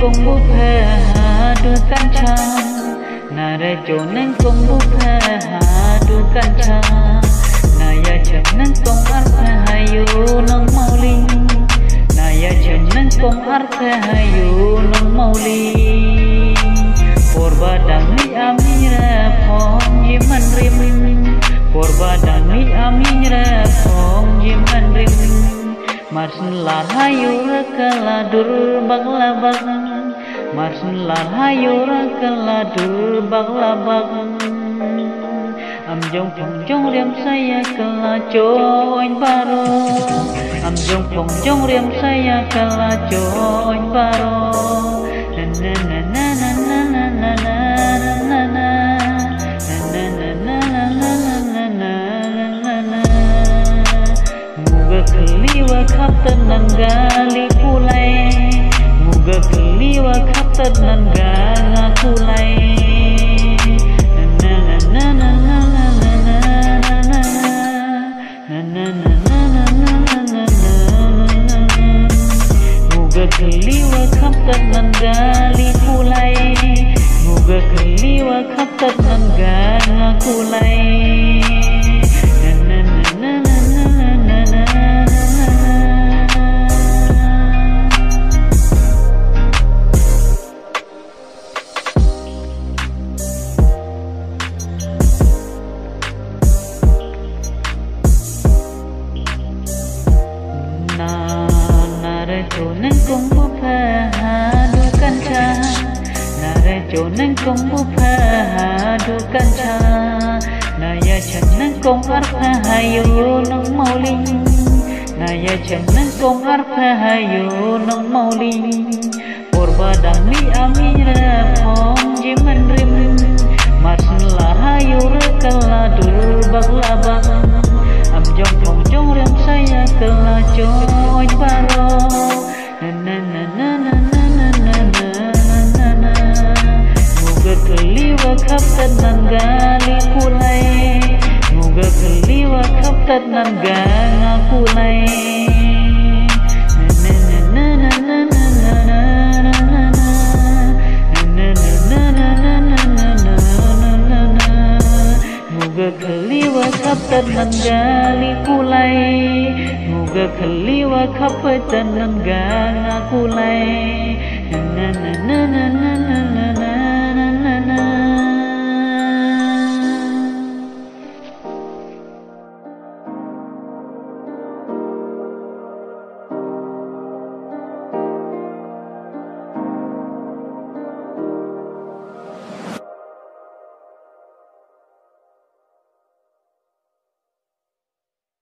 công bút phê hà đưa căn cha nà re chỗ nâng công bút phê hà đưa căn cha nà ya chậm nâng công art phê hà yu nâng mau linh nà ya chậm nâng công art phê hà yu nâng mau linh porba dang ni ami re phong yiman rim porba dang ni ami re phong yiman rim Marsun lar hayu rakala dur bagla bag Marsun lar hayu rakala dur bagla bag Am jong phong jong riam saya kala join baro Am jong phong jong riam saya kala join baro Na na na na na na na na na na na Keliwa kapten nan gali pulai Muga keliwa kapten nan ganga pulai Na na na na na na na na na na na na na na Muga keliwa kapten nan gali pulai Muga keliwa kapten nan ganga pulai chỗ nâng công bút phê hà đu căn cha nà re chỗ nâng công bút phê hà đu căn cha nà ya chân nâng công art phê hà yu nâng mau linh nà ya chân nâng công art phê hà yu nâng mau linh porba dang ni ami re phong jiman rim marsun la ha yu re kala dur bagla bag am jong phong jong rem saya kala join baro na na na na na na na na na Muga keliwa kapten nan gali pulai Muga keliwa kapten nan ganga pulai na na na na na na na na na na na Muga keliwa kapten nan gali pulai Muga keliwa kapten nan ganga pulai na na na na